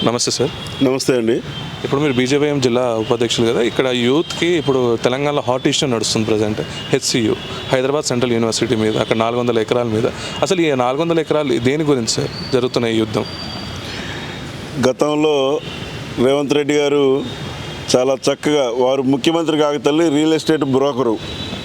నమస్తే సార్. నమస్తే అండి. ఇప్పుడు మీరు బీజేపీఎం జిల్లా ఉపాధ్యక్షులు కదా. ఇక్కడ యూత్కి ఇప్పుడు తెలంగాణలో హాట్ ఇష్యూ నడుస్తుంది present. HCU Hyderabad central university మీద, అక్కడ 400 ఎకరాల మీద. అసలు ఈ 400 ఎకరాలు దేని గురించి సార్ జరుగుతున్న ఈ యుద్ధం? గతంలో రేవంత్ రెడ్డి గారు చాలా చక్కగా, వారు ముఖ్యమంత్రి కాకతల్లి రియల్ ఎస్టేట్ బ్రోకరు,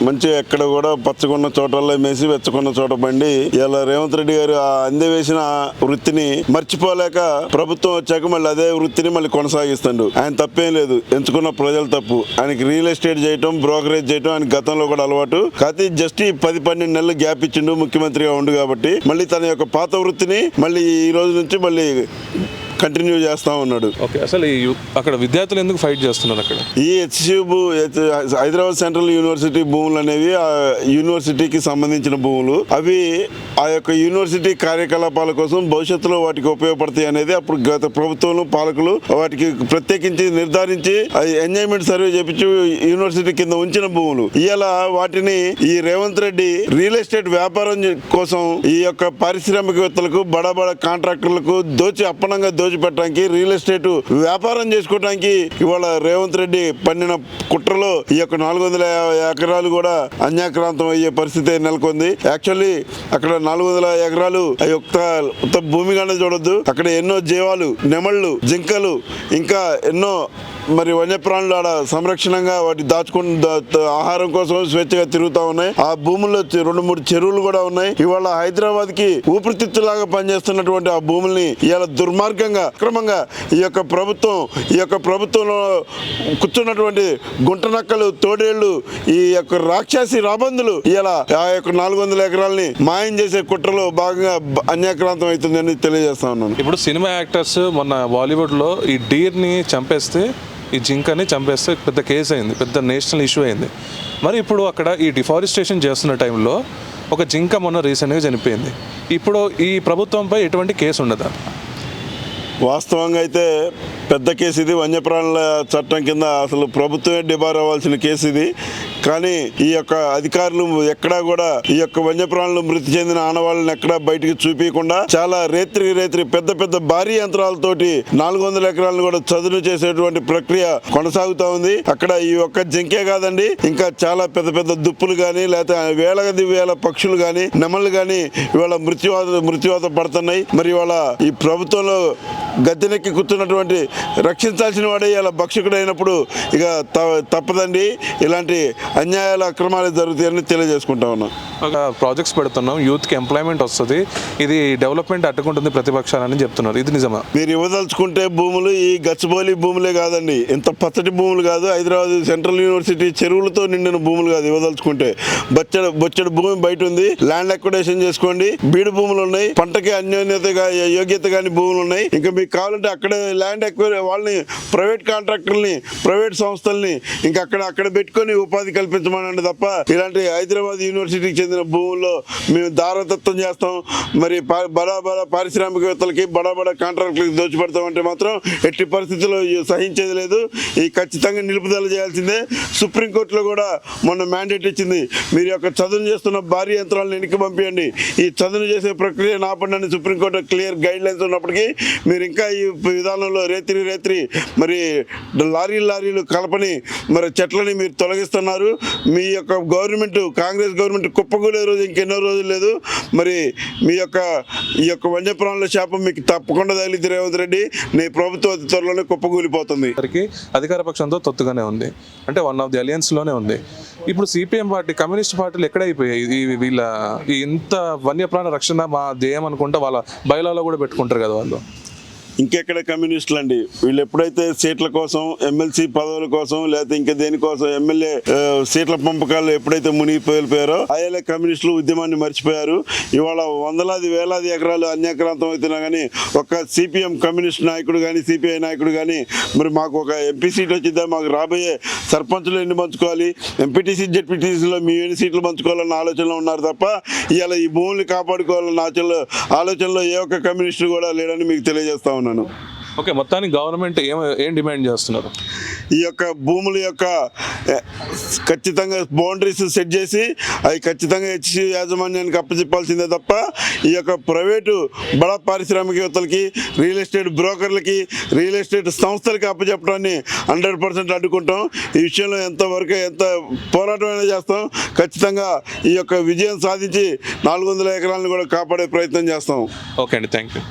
మంచిగా ఎక్కడ కూడా పచ్చకున్న చోటల్లో మేసి వెచ్చకున్న చోట బండి. ఇలా రేవంత్ రెడ్డి గారు ఆ అందవేసిన వృత్తిని మర్చిపోలేక ప్రభుత్వం వచ్చాక మళ్ళీ అదే వృత్తిని మళ్ళీ కొనసాగిస్తాడు. ఆయన తప్పేం లేదు, ఎంచుకున్న ప్రజల తప్పు. ఆయనకి రియల్ ఎస్టేట్ చేయటం, బ్రోకరేజ్ చేయటం ఆయన గతంలో కూడా అలవాటు. కాకపోతే జస్ట్ ఈ 10-12 నెలలు గ్యాప్ ఇచ్చిండు ముఖ్యమంత్రిగా ఉండు కాబట్టి మళ్ళీ తన యొక్క పాత వృత్తిని మళ్ళీ ఈ రోజు నుంచి మళ్ళీ కంటిన్యూ చేస్తా ఉన్నాడు. ఓకే, అసలు అక్కడ విద్యార్థులు ఎందుకు ఫైట్ చేస్తున్నారు? అక్కడ ఈ హెచ్సియు హైదరాబాద్ సెంట్రల్ యూనివర్సిటీ భూములు అనేవి ఆ యూనివర్సిటీకి సంబంధించిన భూములు. అవి ఆ యొక్క యూనివర్సిటీ కార్యకలాపాల కోసం భవిష్యత్తులో వాటికి ఉపయోగపడతాయి అనేది అప్పుడు గత ప్రభుత్వంలో పాలకులు వాటికి ప్రత్యేకించి నిర్ధారించి ఎంజాయ్మెంట్ సర్వే చేపించి యూనివర్సిటీ కింద ఉంచిన భూములు. ఇలా వాటిని ఈ రేవంత్ రెడ్డి రియల్ ఎస్టేట్ వ్యాపారం కోసం ఈ యొక్క పారిశ్రామికవేత్తలకు, బడా కాంట్రాక్టర్లకు అప్పనంగా పెట్టడానికి, రియల్ ఎస్టేట్ వ్యాపారం చేసుకోవడానికి ఇవాళ రేవంత్ రెడ్డి పన్నిన కుట్రలో ఈ యొక్క 450 ఎకరాలు కూడా అన్యాక్రాంతం అయ్యే పరిస్థితి నెలకొంది. యాక్చువల్లీ అక్కడ 400 ఎకరాలు ఉత్త భూమిగానే చూడొద్దు. అక్కడ ఎన్నో జీవాలు, నెమళ్ళు, జింకలు, ఇంకా ఎన్నో మరి వన్యప్రాణులు ఆడ సంరక్షణగా వాటి ఆహారం కోసం స్వేచ్ఛగా తిరుగుతూ ఉన్నాయి. ఆ భూముల్లో 2-3 చెరువులు కూడా ఉన్నాయి. ఇవాళ హైదరాబాద్ కి ఊపిరితిత్తులాగా పనిచేస్తున్నటువంటి ఆ భూముల్ని ఇవాళ దుర్మార్గంగా, అక్రమంగా ఈ యొక్క ప్రభుత్వంలో కూర్చున్నటువంటి గుంటనక్కలు, తోడేళ్లు, ఈ యొక్క రాక్షసి రాబందులు ఇలా ఆ యొక్క 400 ఎకరాలని మాయం చేసే కుట్రలో భాగంగా అన్యాక్రాంతం అవుతుందని తెలియజేస్తా ఉన్నాను. ఇప్పుడు సినిమా యాక్టర్స్ మొన్న బాలీవుడ్ లో ఈ డీర్ ని చంపేస్తే, ఈ జింకని చంపేస్తే పెద్ద కేసు అయింది, పెద్ద నేషనల్ ఇష్యూ అయింది. మరి ఇప్పుడు అక్కడ ఈ డిఫారెస్టేషన్ చేస్తున్న టైంలో ఒక జింక మొన్న రీసెంట్గా చనిపోయింది. ఇప్పుడు ఈ ప్రభుత్వంపై ఎటువంటి కేసు ఉండదా? వాస్తవంగా అయితే పెద్ద కేసు ఇది. వన్యప్రాణుల చట్టం కింద అసలు ప్రభుత్వమే డిబార్ అవ్వాల్సిన కేసు ఇది. కానీ ఈ యొక్క అధికారులు ఎక్కడా కూడా ఈ యొక్క వన్యప్రాణులు మృతి చెందిన ఆనవాళ్ళని ఎక్కడా బయటికి చూపించకుండా చాలా రేత్రి పెద్ద భారీ యంత్రాలతోటి 400 ఎకరాలను కూడా చదును చేసేటువంటి ప్రక్రియ కొనసాగుతా ఉంది. అక్కడ ఈ ఒక్క జింకే కాదండి, ఇంకా చాలా పెద్ద దుప్పులు కానీ, లేకపోతే వేల పక్షులు కానీ, నెమళ్ళు కానీ ఇవాళ మృత్యువాత పడుతున్నాయి. మరి ఇవాళ ఈ ప్రభుత్వంలో గద్దెనెక్కి కూర్చున్నటువంటి రక్షించాల్సిన వాడే ఇలా భక్షకుడు అయినప్పుడు ఇక తప్పదండి, ఇలాంటి అన్యాయాలు, అక్రమాలు జరుగుతాయని తెలియజేసుకుంటా ఉన్నాం. ప్రాజెక్ట్స్ పెడుతున్నాం, యూత్కి ఎంప్లాయ్మెంట్ వస్తుంది, ఇది డెవలప్మెంట్ అడ్డుకుంటుంది ప్రతిపక్షాలని చెప్తున్నారు. ఇది నిజమా? మీరు ఇవ్వదలుచుకుంటే భూములు ఈ గచ్చిబౌలి భూములే కాదండి, ఇంత పచ్చటి భూములు కాదు, హైదరాబాద్ సెంట్రల్ యూనివర్సిటీ చెరువులతో నిండిన భూములు కాదు. ఇవ్వదలుచుకుంటే బొచ్చడి భూమి బయట ఉంది, ల్యాండ్ అక్విడేషన్ చేసుకోండి. బీడు భూములు ఉన్నాయి, పంటకి అన్యోన్యతగా యోగ్యత కానీ భూములు ఉన్నాయి. ఇంకా మీకు కావాలంటే అక్కడ ల్యాండ్ వాళ్ళని, ప్రైవేట్ కాంట్రాక్టర్ని, ప్రైవేట్ సంస్థల్ని ఇంకా అక్కడ పెట్టుకొని ఉపాధి కల్పించమనండి తప్ప ఇలాంటి హైదరాబాద్ యూనివర్సిటీకి చెందిన భూముల్లో మేము దారతత్వం చేస్తాం, మరి బడా పారిశ్రామికవేత్తలకి, బడా కాంట్రాక్టర్లకి దోచిపెడతామంటే మాత్రం ఎట్టి పరిస్థితుల్లో సహించేది లేదు. ఈ ఖచ్చితంగా నిలుపుదల చేయాల్సిందే. సుప్రీంకోర్టులో కూడా మొన్న మ్యాండేట్ ఇచ్చింది, మీరు యొక్క చదును చేస్తున్న భారీ యంత్రాలను వెనక్కి పంపించండి, ఈ చదును చేసే ప్రక్రియ నాపండి. సుప్రీంకోర్టు క్లియర్ గైడ్ లైన్స్ ఉన్నప్పటికీ మీరు ఇంకా ఈ విధానంలో రేత్రి మరి లారీలు కలపని మరి చెట్లని మీరు తొలగిస్తున్నారు. మీ యొక్క కాంగ్రెస్ గవర్నమెంట్ కుప్పకూలే రోజు ఇంకెన్నో రోజులు లేదు. మరి ఈ యొక్క వన్యప్రాణుల శాపం మీకు తప్పకుండా తగిలింది రేవంత్ రెడ్డి. నీ ప్రభుత్వ అతి త్వరలోనే కుప్పకూలిపోతుంది. అధికార పక్షంతో తొత్తుగానే ఉంది, అంటే వన్ ఆఫ్ ది అలయన్స్ లోనే ఉంది. ఇప్పుడు సిపిఎం పార్టీ, కమ్యూనిస్ట్ పార్టీలు ఎక్కడైపోయాయి? వీళ్ళ ఇంత వన్యప్రాణ రక్షణ మా ధ్యేయం అనుకుంటే వాళ్ళ బయలాలో కూడా పెట్టుకుంటారు కదా వాళ్ళు. ఇంకెక్కడ కమ్యూనిస్టులు అండి వీళ్ళు? ఎప్పుడైతే సీట్ల కోసం, ఎమ్మెల్సీ పదవుల కోసం, లేకపోతే ఇంకా దేనికోసం ఎమ్మెల్యే సీట్ల పంపకాలు ఎప్పుడైతే మునిగిపోయారో ఆయనే కమ్యూనిస్టులు ఉద్యమాన్ని మర్చిపోయారు. ఇవాళ వేలాది ఎకరాలు అన్యాక్రాంతం అవుతున్నా కానీ ఒక సిపిఎం కమ్యూనిస్ట్ నాయకుడు కానీ, సిపిఐ నాయకుడు కానీ మరి మాకు ఒక ఎంపీ సీట్ వచ్చిందా, మాకు రాబోయే సర్పంచ్లు ఎన్ని పంచుకోవాలి, ఎంపీటీసీ జెడ్పీటీసీలో మేము ఎన్ని సీట్లు పంచుకోవాలన్న ఆలోచనలో ఉన్నారు తప్ప ఇవాళ ఈ భూముల్ని కాపాడుకోవాలన్న ఆలోచనలో ఏ ఒక్క కమ్యూనిస్టు కూడా లేడని మీకు తెలియజేస్తా ఉన్నాను. ఓకే, మొత్తానికి గవర్నమెంట్ ఏం డిమాండ్ చేస్తున్నారు? ఈ యొక్క భూముల యొక్క ఖచ్చితంగా బౌండరీస్ సెట్ చేసి అవి ఖచ్చితంగా హెచ్సి యాజమాన్యానికి అప్పచెప్పాల్సిందే తప్ప ఈ యొక్క ప్రైవేటు బడా పారిశ్రామికవేత్తలకి రియల్ ఎస్టేట్ బ్రోకర్లకి రియల్ ఎస్టేట్ సంస్థలకి అప్పచెప్పడాన్ని 100% అడ్డుకుంటాం. ఈ విషయంలో ఎంత పోరాటమైనా చేస్తాం. ఖచ్చితంగా ఈ యొక్క విజయం సాధించి 400 ఎకరాలను కూడా కాపాడే ప్రయత్నం చేస్తాం. ఓకే అండి, థ్యాంక్ యూ.